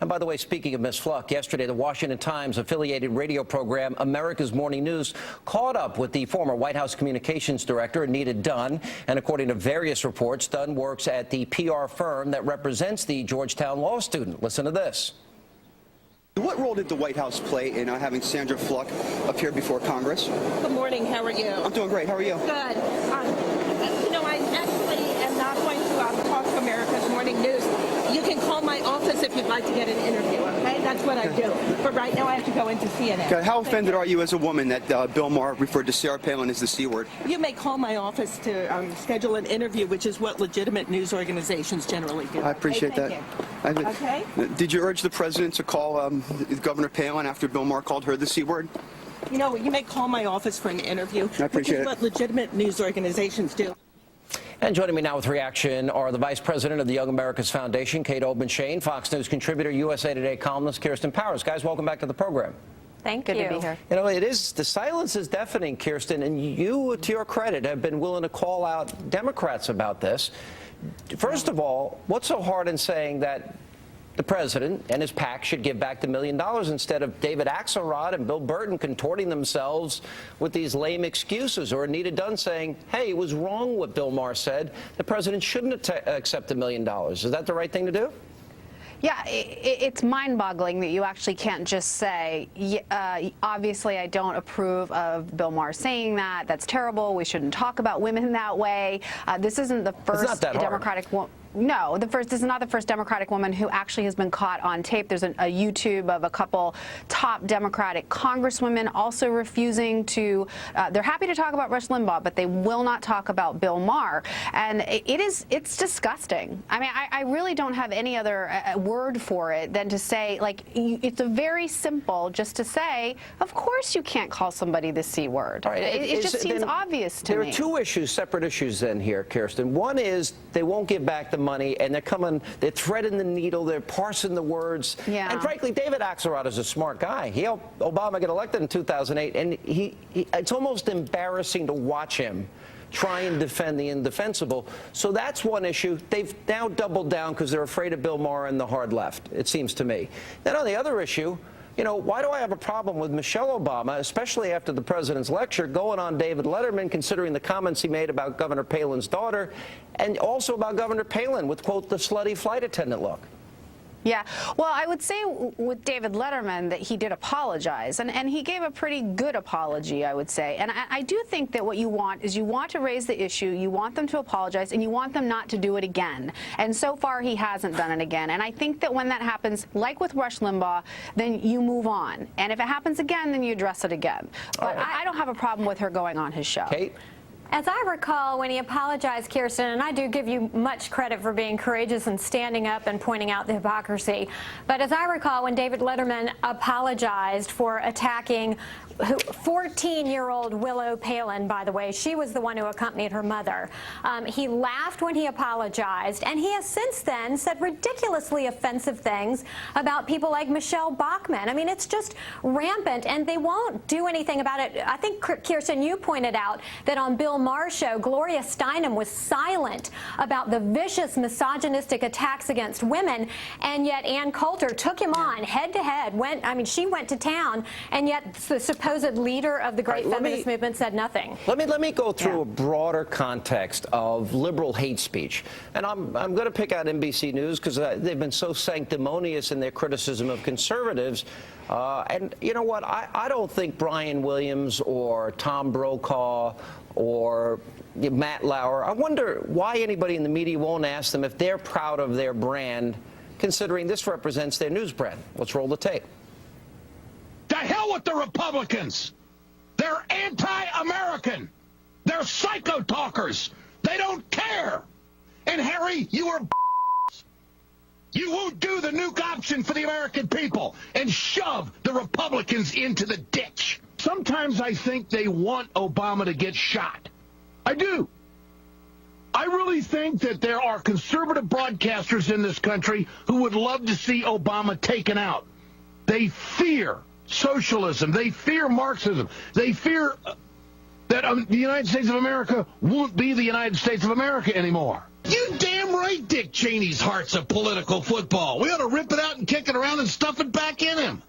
And by the way, speaking of Ms. Fluck, yesterday the Washington Times affiliated radio program America's Morning News caught up with the former White House communications director, Anita Dunn. And according to various reports, Dunn works at the PR firm that represents the Georgetown law student. Listen to this. What role did the White House play in having Sandra Fluck appear before Congress? Good morning. How are you? I'm doing great. How are you? Good. I actually am not going to talk to America's Morning News. You can call my office if you'd like to get an interview, okay? That's what I do. But right now I have to go into CNN. Okay. How offended are you as a woman that Bill Maher referred to Sarah Palin as the C word? You may call my office to schedule an interview, which is what legitimate news organizations generally do. I appreciate that. Okay? Did you urge the president to call Governor Palin after Bill Maher called her the C word? You know, you may call my office for an interview, I appreciate which is what legitimate news organizations do. And joining me now with reaction are the Vice President of the Young America's Foundation, Kate Obenshain, Fox News contributor, USA Today columnist Kirsten Powers. Guys, welcome back to the program. Thank you. Good to be here. You know, the silence is deafening, Kirsten, and you, to your credit, have been willing to call out Democrats about this. First of all, what's so hard in saying that the president and his PAC should give back the $1 million instead of David Axelrod and Bill Burton contorting themselves with these lame excuses, or Anita Dunn saying, hey, it was wrong what Bill Maher said. The president shouldn't accept $1 million. Is that the right thing to do? Yeah, it's mind-boggling that you actually can't just say, obviously I don't approve of Bill Maher saying that. That's terrible. We shouldn't talk about women that way. This isn't the first Democratic woman. No, this is not the first Democratic woman who actually has been caught on tape. There's a YouTube of a couple top Democratic congresswomen also refusing to, they're happy to talk about Rush Limbaugh, but they will not talk about Bill Maher. And it's disgusting. I mean, I really don't have any other word for it than to say, like, it's a very simple just to say, of course you can't call somebody the C word. Right. It just seems obvious to me. There are two issues, separate issues then here, Kirsten. One is they won't give back the money, and they're threading the needle, they're parsing the words. Yeah. And frankly, David Axelrod is a smart guy. He helped Obama get elected in 2008, and it's almost embarrassing to watch him try and defend the indefensible. So that's one issue. They've now doubled down because they're afraid of Bill Maher and the hard left, it seems to me. Then on the other issue, you know, why do I have a problem with Michelle Obama, especially after the president's lecture, going on David Letterman, considering the comments he made about Governor Palin's daughter, and also about Governor Palin with, quote, the slutty flight attendant look? Yeah, well, I would say with David Letterman that he did apologize, and he gave a pretty good apology, I would say. And I do think that what you want is you want to raise the issue, you want them to apologize, and you want them not to do it again. And so far, he hasn't done it again. And I think that when that happens, like with Rush Limbaugh, then you move on. And if it happens again, then you address it again. But I don't have a problem with her going on his show. Kate? As I recall, when he apologized, Kirsten, and I do give you much credit for being courageous and standing up and pointing out the hypocrisy, but as I recall, when David Letterman apologized for attacking 14-year-old Willow Palin, by the way, she was the one who accompanied her mother. He laughed when he apologized, and he has since then said ridiculously offensive things about people like Michelle Bachmann. I mean, it's just rampant, and they won't do anything about it. I think, Kirsten, you pointed out that on Bill Maher's show, Gloria Steinem was silent about the vicious misogynistic attacks against women, and yet Ann Coulter took him on head-to-head. She went to town, and yet the supposed leader of the great feminist movement said nothing. Let me go through a broader context of liberal hate speech. And I'm going to pick out NBC News because they've been so sanctimonious in their criticism of conservatives. And you know what? I don't think Brian Williams or Tom Brokaw or Matt Lauer, I wonder why anybody in the media won't ask them if they're proud of their brand, considering this represents their news brand. Let's roll the tape. To hell with the Republicans. They're anti-American. They're psycho-talkers. They don't care. And Harry, you are you won't do the nuke option for the American people and shove the Republicans into the ditch. Sometimes I think they want Obama to get shot. I do. I really think that there are conservative broadcasters in this country who would love to see Obama taken out. They fear socialism. They fear Marxism. They fear that the United States of America won't be the United States of America anymore. You damn right Dick Cheney's heart's a political football. We ought to rip it out and kick it around and stuff it back in him.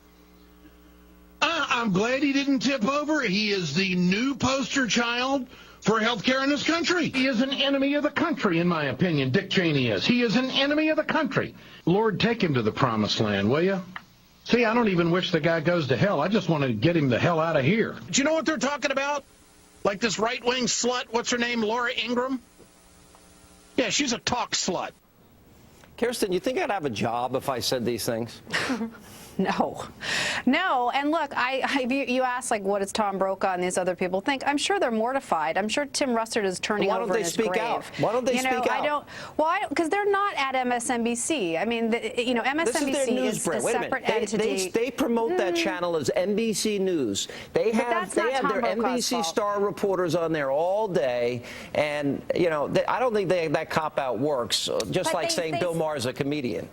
I'm glad he didn't tip over. He is the new poster child for health care in this country. He is an enemy of the country, in my opinion. Dick Cheney is. He is an enemy of the country. Lord, take him to the promised land, will you? See, I don't even wish the guy goes to hell. I just want to get him the hell out of here. Do you know what they're talking about? Like this right-wing slut, what's her name, Laura Ingraham? Yeah, she's a talk slut. Kirsten, you think I'd have a job if I said these things? No. And look, you asked, like, what does Tom Brokaw and these other people think? I'm sure they're mortified. I'm sure Tim Russert is turning over in his grave. Why don't they speak out? Because they're not at MSNBC. I mean, MSNBC is a separate entity. They promote that channel as NBC News. They have their NBC star reporters on there all day, and I don't think that cop-out works. Just like saying Bill Maher's a comedian.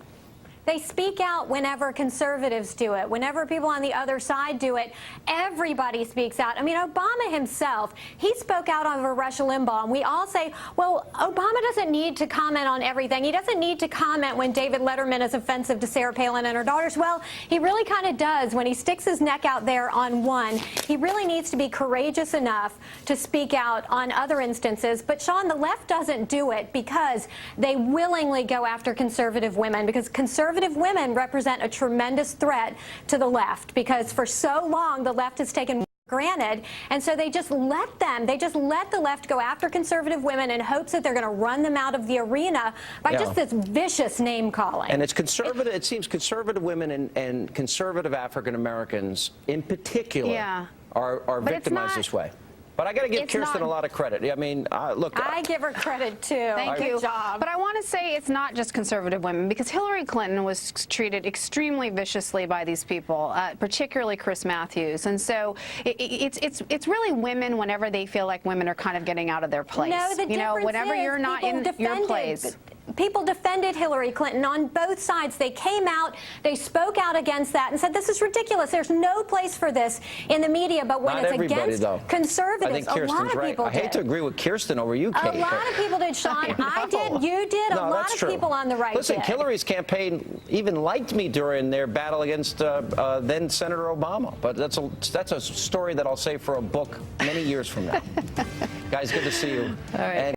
They speak out whenever conservatives do it, whenever people on the other side do it. Everybody speaks out. I mean, Obama himself, he spoke out over Rush Limbaugh, and we all say, well, Obama doesn't need to comment on everything. He doesn't need to comment when David Letterman is offensive to Sarah Palin and her daughters. Well, he really kind of does when he sticks his neck out there on one. He really needs to be courageous enough to speak out on other instances. But, Sean, the left doesn't do it because they willingly go after conservative women, because conservative women represent a tremendous threat to the left, because for so long the left has taken granted, and so they just let the left go after conservative women in hopes that they're going to run them out of the arena by just this vicious name calling. And it's conservative. It seems conservative women and conservative African Americans in particular are victimized this way. But I got to give Kirsten a lot of credit. I mean, look. I give her credit, too. Thank you. Good job. But I want to say it's not just conservative women, because Hillary Clinton was treated extremely viciously by these people, particularly Chris Matthews. And so it's really women whenever they feel like women are kind of getting out of their place. No, the difference whenever is you're not in your place. People defended Hillary Clinton on both sides. They came out, they spoke out against that and said, this is ridiculous. There's no place for this in the media. But when it's against conservatives, a lot of people did. I hate to agree with Kirsten over you, Kate. A lot of people did, Sean. I did, you did, a lot of people on the right Listen, did. Hillary's campaign even liked me during their battle against then Senator Obama. But that's a story that I'll save for a book many years from now. Guys, good to see you. All right.